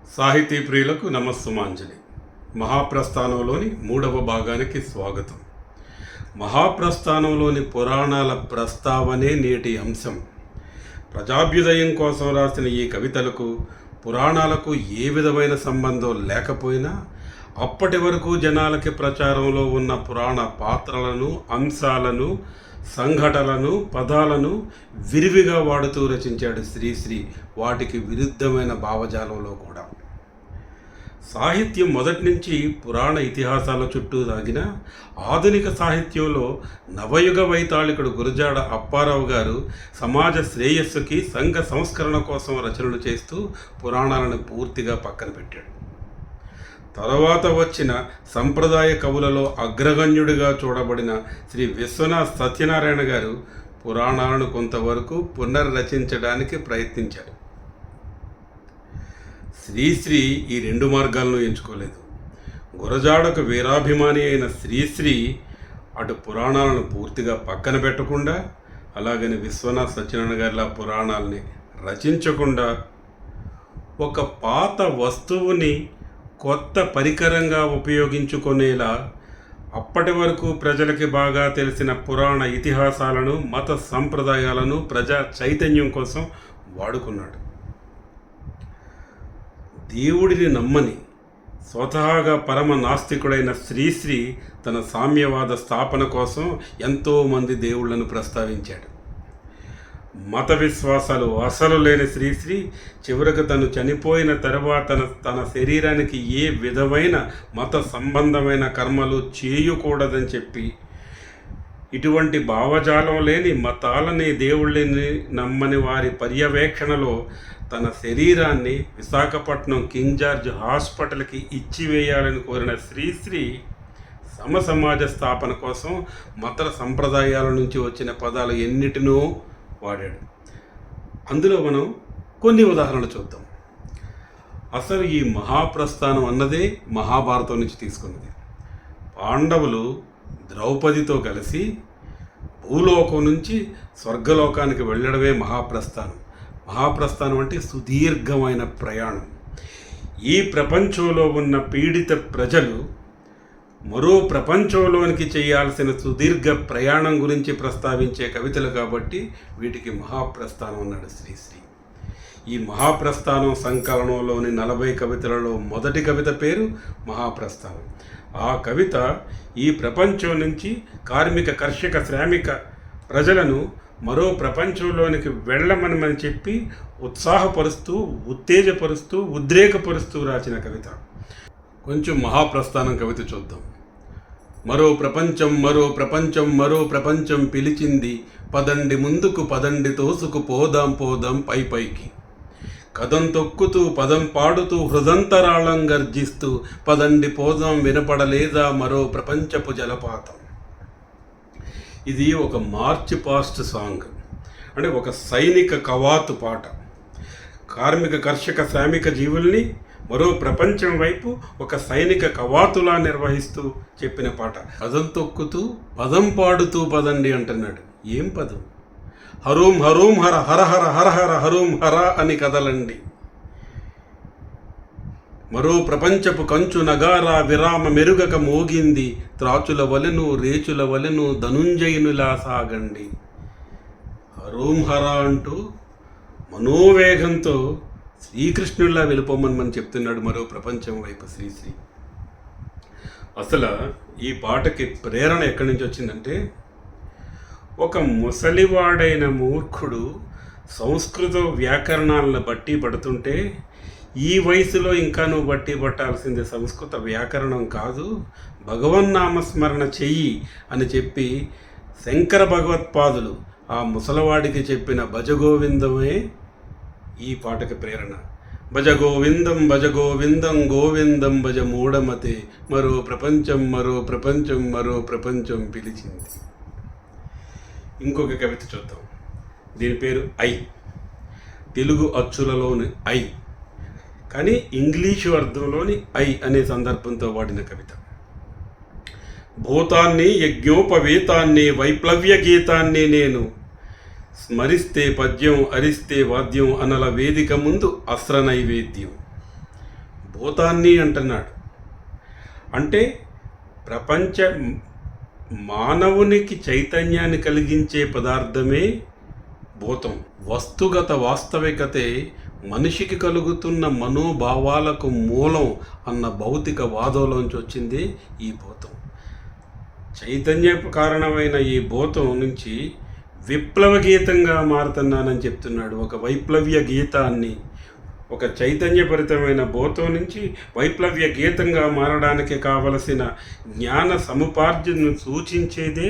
సాహితీ ప్రియులకు నమస్సుమాంజలి. మహాప్రస్థానంలోని 3వ భాగానికి స్వాగతం. మహాప్రస్థానంలోని పురాణాల ప్రస్తావనే నేటి అంశం. ప్రజాభ్యుదయం కోసం రాసిన ఈ కవితలకు పురాణాలకు ఏ విధమైన సంబంధం లేకపోయినా అప్పటి వరకు జనాలకి ప్రచారంలో ఉన్న పురాణ పాత్రలను, అంశాలను, సంఘటనలను, పదాలను విరివిగా వాడుతూ రచించాడు శ్రీశ్రీ. వాటికి విరుద్ధమైన భావజాలంలో కూడా. సాహిత్యం మొదటి నుంచి పురాణ ఇతిహాసాల చుట్టూ సాగిన ఆధునిక సాహిత్యంలో నవయుగ వైతాళికుడు గురజాడ అప్పారావు గారు సమాజ శ్రేయస్సుకి, సంఘ సంస్కరణ కోసం రచనలు చేస్తూ పురాణాలను పూర్తిగా పక్కన పెట్టాడు. తరువాత వచ్చిన సంప్రదాయ కవులలో అగ్రగణ్యుడిగా చూడబడిన శ్రీ విశ్వనాథ్ సత్యనారాయణ గారు పురాణాలను కొంతవరకు పునర్రచించడానికి ప్రయత్నించారు. శ్రీశ్రీ ఈ రెండు మార్గాలను ఎంచుకోలేదు. గురజాడకు వీరాభిమాని అయిన శ్రీశ్రీ అటు పురాణాలను పూర్తిగా పక్కన పెట్టకుండా, అలాగని విశ్వనాథ్ సత్యనారాయణ గారిలా పురాణాలని రచించకుండా, ఒక పాత వస్తువుని కొత్త పరికరంగా ఉపయోగించుకునేలా అప్పటి వరకు ప్రజలకి బాగా తెలిసిన పురాణ ఇతిహాసాలను, మత సంప్రదాయాలను ప్రజా చైతన్యం కోసం వాడుకున్నాడు. దేవుడిని నమ్మని, స్వతహాగా పరమ నాస్తికుడైన శ్రీశ్రీ తన సామ్యవాద స్థాపన కోసం ఎంతోమంది దేవుళ్లను ప్రస్తావించాడు. మత విశ్వాసాలు అసలు లేని శ్రీశ్రీ చివరకు తను చనిపోయిన తర్వాత తన శరీరానికి ఏ విధమైన మత సంబంధమైన కర్మలు చేయకూడదని చెప్పి, ఇటువంటి భావజాలం లేని, మతాలని, దేవుళ్ళని నమ్మని వారి పర్యవేక్షణలో తన శరీరాన్ని విశాఖపట్నం కింగ్ జార్జ్ హాస్పిటల్కి ఇచ్చివేయాలని కోరిన శ్రీశ్రీ సమాజ స్థాపన కోసం మత సంప్రదాయాల నుంచి వచ్చిన పదాలు ఎన్నిటినో వాడాడు. అందులో మనం కొన్ని ఉదాహరణలు చూద్దాం. అసలు ఈ మహాప్రస్థానం అన్నదే మహాభారతం నుంచి తీసుకున్నది. పాండవులు ద్రౌపదితో కలిసి భూలోకం నుంచి స్వర్గలోకానికి వెళ్ళడమే మహాప్రస్థానం. మహాప్రస్థానం అంటే సుదీర్ఘమైన ప్రయాణం. ఈ ప్రపంచంలో ఉన్న పీడిత ప్రజలు మరో ప్రపంచంలోనికి చేయాల్సిన సుదీర్ఘ ప్రయాణం గురించి ప్రస్తావించే కవితలు కాబట్టి వీటికి మహాప్రస్థానం అన్నాడు శ్రీశ్రీ. ఈ మహాప్రస్థానం సంకలనంలోని 40 కవితలలో మొదటి కవిత పేరు మహాప్రస్థానం. ఆ కవిత ఈ ప్రపంచం నుంచి కార్మిక, కర్షక, శ్రామిక ప్రజలను మరో ప్రపంచంలోనికి వెళ్ళమని చెప్పి ఉత్సాహపరుస్తూ, ఉత్తేజపరుస్తూ, ఉద్రేకపరుస్తూ రాసిన కవిత. కొంచెం మహాప్రస్థానం కవిత చూద్దాం. మరో ప్రపంచం, మరో ప్రపంచం, మరో ప్రపంచం పిలిచింది, పదండి ముందుకు, పదండి తోసుకు, పోదాం పోదాం పై పైకి. కదం తొక్కుతూ, పదం పాడుతూ, హృదంతరాళం గర్జిస్తూ, పదండి పోదాం వినపడలేదా మరో ప్రపంచపు జలపాతం. ఇది ఒక మార్చ్ పాస్ట్ సాంగ్, అంటే ఒక సైనిక కవాతు పాట. కార్మిక, కర్షక, శ్రామిక జీవుల్ని మరో ప్రపంచం వైపు ఒక సైనిక కవాతులా నిర్వహిస్తూ చెప్పిన పాట. పదం తొక్కుతూ, పదం పాడుతూ పదండి అంటున్నాడు. ఏం పదం? హరోం హరోం హర, హర హర హర హర హరోం హర అని కదలండి. మరో ప్రపంచపు కంచు నగారా విరామ మెరుగక మోగింది, త్రాచుల వలెను రేచుల వలెను ధనుంజయునిలా సాగండి. హరోం హర అంటూ మనోవేగంతో శ్రీకృష్ణుడిలా వెళ్ళిపోమని మనం చెప్తున్నాడు మరో ప్రపంచం వైపు శ్రీశ్రీ. అసలు ఈ పాటకి ప్రేరణ ఎక్కడి నుంచి వచ్చిందంటే, ఒక ముసలివాడైన మూర్ఖుడు సంస్కృత వ్యాకరణాలను బట్టి పడుతుంటే, ఈ వయసులో ఇంకా నువ్వు బట్టి పట్టాల్సిందే సంస్కృత వ్యాకరణం కాదు, భగవన్నామస్మరణ చెయ్యి అని చెప్పి శంకర భగవత్పాదులు ఆ ముసలవాడికి చెప్పిన భజగోవిందమే ఈ పాటకి ప్రేరణ. భజగోవిందం భజగోవిందం గోవిందం భజ మూఢమతే, మరో ప్రపంచం, మరో ప్రపంచం, మరో ప్రపంచం పిలిచింది. ఇంకొక కవిత చూద్దాం. దీని పేరు ఐ. తెలుగు అచ్చులలోని ఐ, కానీ ఇంగ్లీషు అర్థంలోని ఐ అనే సందర్భంతో వాడిన కవిత. భూతాన్ని, యజ్ఞోపవేతాన్ని, వైప్లవ్య గీతాన్ని నేను స్మరిస్తే పద్యం, అరిస్తే వాద్యం, అనల వేదిక ముందు అస్త్ర నైవేద్యం. భూతాన్ని అంటున్నాడు. అంటే ప్రపంచ మానవునికి చైతన్యాన్ని కలిగించే పదార్థమే భూతం. వస్తుగత వాస్తవికతే మనిషికి కలుగుతున్న మనోభావాలకు మూలం అన్న భౌతిక వాదంలోంచి వచ్చింది ఈ భూతం. చైతన్య కారణమైన ఈ భూతం నుంచి విప్లవ గీతంగా మారుతున్నానని చెప్తున్నాడు. ఒక వైప్లవ్య గీతాన్ని, ఒక చైతన్యభరితమైన భూతం నుంచి వైప్లవ్య గీతంగా మారడానికి కావలసిన జ్ఞాన సముపార్జనను సూచించేదే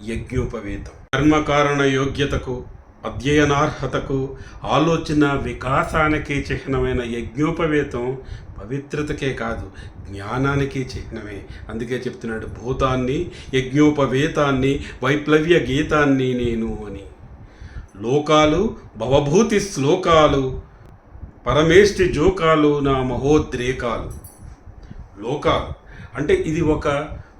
యజ్ఞోపవేతం. కర్మకారణ యోగ్యతకు, అధ్యయనార్హతకు, ఆలోచన వికాసానికి చిహ్నమైన యజ్ఞోపవేతం పవిత్రతకే కాదు జ్ఞానానికి చిహ్నమే. అందుకే చెప్తున్నాడు భూతాన్ని, యజ్ఞోపవేతాన్ని, వైప్లవ్య గీతాన్ని నేను అని. లోకాలు భవభూతి శ్లోకాలు, పరమేష్టి జోకాలు నా మహోద్రేకాలు. లోకాలు అంటే ఇది ఒక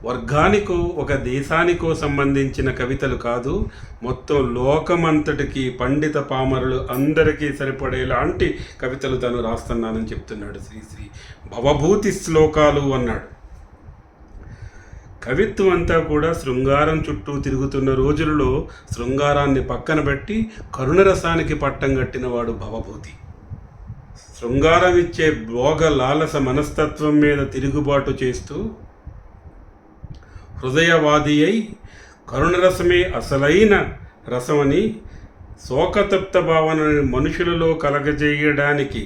వర్గానికో ఒక దేశానికో సంబంధించిన కవితలు కాదు, మొత్తం లోకమంతటికి, పండిత పామరులు అందరికీ సరిపడేలాంటి కవితలు తను రాస్తున్నానని చెప్తున్నాడు శ్రీశ్రీ. భవభూతి శ్లోకాలు అన్నాడు. కవిత్వం అంతా కూడా శృంగారం చుట్టూ తిరుగుతున్న రోజులలో శృంగారాన్ని పక్కన పెట్టి కరుణరసానికి పట్టం కట్టినవాడు భవభూతి. శృంగారం ఇచ్చే భోగ లాలస మనస్తత్వం మీద తిరుగుబాటు చేస్తూ హృదయవాది అయి కరుణరసమే అసలైన రసమని శోకతప్త భావనని మనుషులలో కలగజేయడానికి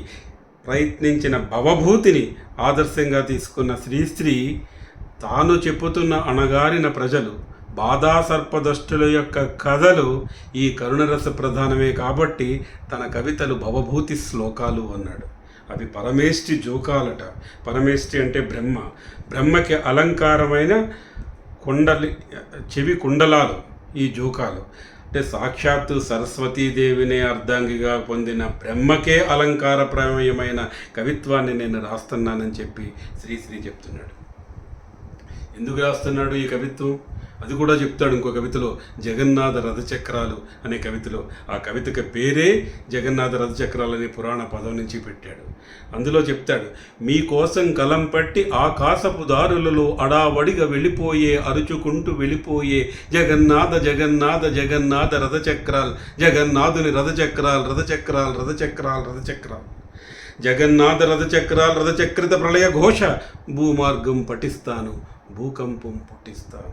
ప్రయత్నించిన భవభూతిని ఆదర్శంగా తీసుకున్న శ్రీశ్రీ తాను చెప్పుతున్న అణగారిన ప్రజలు, బాధాసర్పదష్టుల యొక్క కథలు ఈ కరుణరస ప్రధానమే కాబట్టి తన కవితలు భవభూతి శ్లోకాలు అన్నాడు. అవి పరమేష్టి జోకాలట. పరమేష్టి అంటే బ్రహ్మ, బ్రహ్మకి అలంకారమైన చెవి కుండలాలు ఈ జోకాలు. అంటే సాక్షాత్తు సరస్వతీదేవినే అర్ధాంగిగా పొందిన బ్రహ్మకే అలంకారప్రాయమైన కవిత్వాన్ని నేను రాస్తున్నానని చెప్పి శ్రీశ్రీ చెప్తున్నాడు. ఎందుకు రాస్తున్నాడు ఈ కవిత్వం? అది కూడా చెప్తాడు ఇంకో కవితలో, జగన్నాథ రథచక్రాలు అనే కవితలో. ఆ కవితకి పేరే జగన్నాథ రథచక్రాలు అనే పురాణ పదం నుంచి పెట్టాడు. అందులో చెప్తాడు, మీకోసం కలం పట్టి ఆకాశపు దారులలో అడావడిగా వెళ్ళిపోయే, అరుచుకుంటూ వెళ్ళిపోయే జగన్నాథ జగన్నాథ జగన్నాథ రథచక్రాలు, జగన్నాథుని రథచక్రాలు రథచక్రాలు రథచక్రాలు రథచక్రాలు, జగన్నాథ రథచక్రాలు రథచక్రిత ప్రళయ ఘోష, భూమార్గం పఠిస్తాను భూకంపం పుట్టిస్తాను.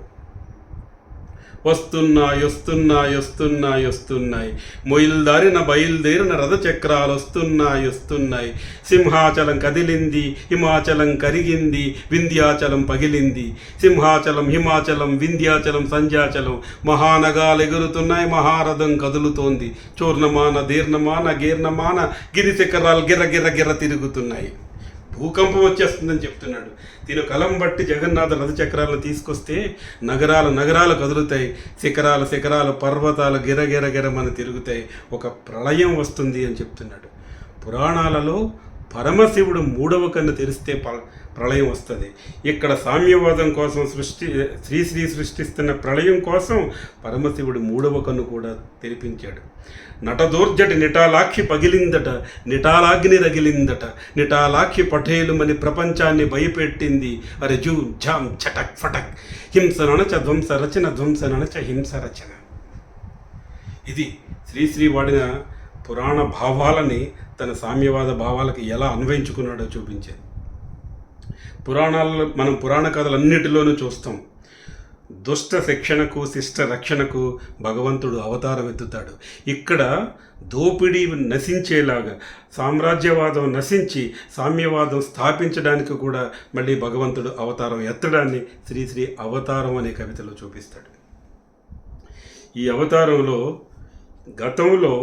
వస్తున్నాయి వస్తున్నాయి వస్తున్నాయి వస్తున్నాయి, మొయిల్దారిన బయలుదేరిన రథచక్రాలు వస్తున్నాయి వస్తున్నాయి. సింహాచలం కదిలింది, హిమాచలం కరిగింది, వింధ్యాచలం పగిలింది. సింహాచలం హిమాచలం వింధ్యాచలం సంధ్యాచలం, మహానగాలు ఎగురుతున్నాయి, మహారథం కదులుతోంది. చూర్ణమాన దీర్ణమాన గీర్ణమాన గిరిశిఖరాలు గిర్ర గిర్ర గిర్ర తిరుగుతున్నాయి. భూకంపం వచ్చేస్తుందని చెప్తున్నాడు. దీని కలం బట్టి జగన్నాథ రథచక్రాలను తీసుకొస్తే నగరాలు కదులుతాయి, శిఖరాలు పర్వతాలు గిరగిరగిరమని తిరుగుతాయి, ఒక ప్రళయం వస్తుంది అని చెప్తున్నాడు. పురాణాలలో పరమశివుడు మూడవ కన్ను తెరిస్తే ప్రళయం వస్తుంది. ఇక్కడ సామ్యవాదం కోసం శ్రీశ్రీ సృష్టిస్తున్న ప్రళయం కోసం పరమశివుడు మూడవ కన్ను కూడా తెరిపించాడు. నటదోర్జటి నిటాలాక్షి పగిలిందట, నిటాలాగ్ని రగిలిందట, నిటాలాక్షి పఠేలుమని ప్రపంచాన్ని భయపెట్టింది. అరే జూ ఝాం చటక్ ఫటక్, హింస నణచ ధ్వంస రచన, ధ్వంస నణచ హింస రచన. ఇది శ్రీశ్రీ వాడిన పురాణ భావాలని తన సామ్యవాద భావాలకు ఎలా అన్వయించుకున్నాడో చూపించేది. పురాణాలలో మనం పురాణ కథలన్నిటిలోనూ చూస్తాం, దుష్ట శిక్షణకు శిష్ట రక్షణకు భగవంతుడు అవతారం ఎత్తుతాడు. ఇక్కడ దోపిడీ నశించేలాగా, సామ్రాజ్యవాదం నశించి సామ్యవాదం స్థాపించడానికి కూడా మళ్ళీ భగవంతుడు అవతారం ఎత్తడాన్ని శ్రీశ్రీ అవతారం అనే కవితలో చూపిస్తాడు. ఈ అవతారంలో గతంలో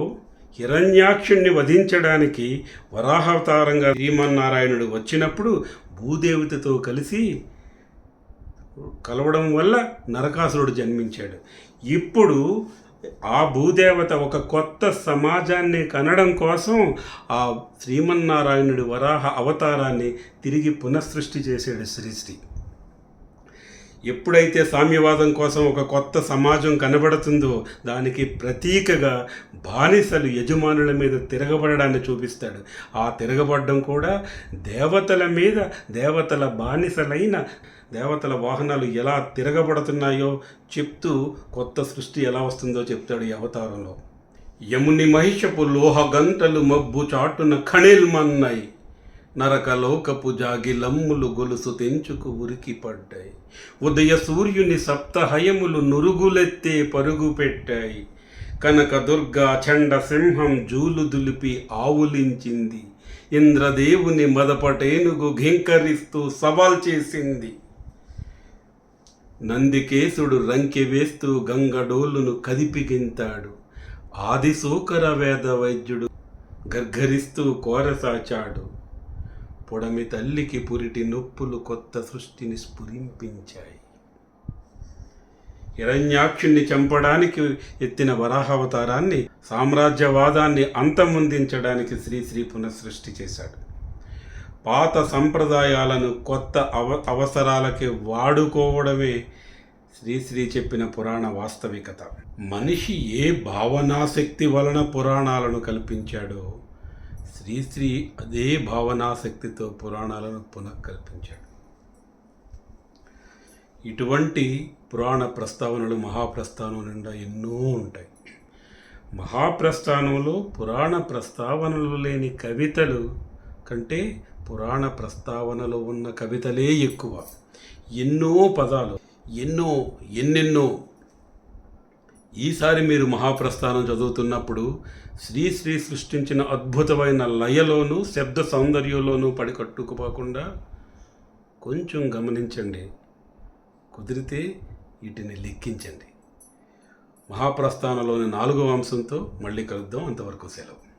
హిరణ్యాక్షుణ్ణి వధించడానికి వరాహావతారంగా శ్రీమన్నారాయణుడు వచ్చినప్పుడు భూదేవతతో కలిసి కలవడం వల్ల నరకాసురుడు జన్మించాడు. ఇప్పుడు ఆ భూదేవత ఒక కొత్త సమాజాన్ని కనడం కోసం ఆ శ్రీమన్నారాయణుడి వరాహ అవతారాన్ని తిరిగి పునఃసృష్టి చేశాడు శ్రీశ్రీ. ఎప్పుడైతే సామ్యవాదం కోసం ఒక కొత్త సమాజం కనబడుతుందో దానికి ప్రతీకగా బానిసలు యజమానుల మీద తిరగబడడాన్ని చూపిస్తాడు. ఆ తిరగబడడం కూడా దేవతల మీద, దేవతల బానిసలైన దేవతల వాహనాలు ఎలా తిరగబడుతున్నాయో చెప్తూ కొత్త సృష్టి ఎలా వస్తుందో చెప్తాడు ఈ అవతారంలో. యముని మహిషపు లోహ గంటలు మబ్బు చాటున ఖణిల్మన్నాయి, నరకలోకపు జాగిలమ్ములు గొలుసు తెంచుకు ఉరికి పడ్డాయి, ఉదయ సూర్యుని సప్తహయములు నురుగులెత్తే పరుగు పెట్టాయి, కనక దుర్గా చండ సింహం జూలు దులిపి ఆవులించింది, ఇంద్రదేవుని మదపటేనుగు ఘింకరిస్తూ సవాల్ చేసింది, నందికేశుడు రంకె వేస్తూ గంగడోలును కదిపిగింతాడు, ఆదిశూకర వేద వైద్యుడు గర్గరిస్తూ కోరసాచాడు, పొడమి తల్లికి పురిటి నొప్పులు కొత్త సృష్టిని స్ఫురింపించాయి. హిరణ్యాక్షుణ్ణి చంపడానికి ఎత్తిన వరాహావతారాన్ని, సామ్రాజ్యవాదాన్ని అంతమొందించడానికి శ్రీశ్రీ పునఃసృష్టి చేశాడు. పాత సంప్రదాయాలను కొత్త అవసరాలకి వాడుకోవడమే శ్రీశ్రీ చెప్పిన పురాణ వాస్తవికత. మనిషి ఏ భావనాశక్తి వలన పురాణాలను కల్పించాడో శ్రీశ్రీ అదే భావనాశక్తితో పురాణాలను పునఃకల్పించాడు. ఇటువంటి పురాణ ప్రస్తావనలు మహాప్రస్థానం నిండా ఎన్నో ఉంటాయి. మహాప్రస్థానంలో పురాణ ప్రస్తావనలు లేని కవితలు కంటే పురాణ ప్రస్తావనలో ఉన్న కవితలే ఎక్కువ. ఎన్నో పదాలు, ఎన్నెన్నో. ఈసారి మీరు మహాప్రస్థానం చదువుతున్నప్పుడు శ్రీశ్రీ సృష్టించిన అద్భుతమైన లయలోనూ శబ్ద సౌందర్యంలోనూ పడికట్టుకుపోకుండా కొంచెం గమనించండి, కుదిరితే వీటిని లెక్కించండి. మహాప్రస్థానంలోని 4వ అంశంతో మళ్ళీ కలుద్దాం. అంతవరకు సెలవు.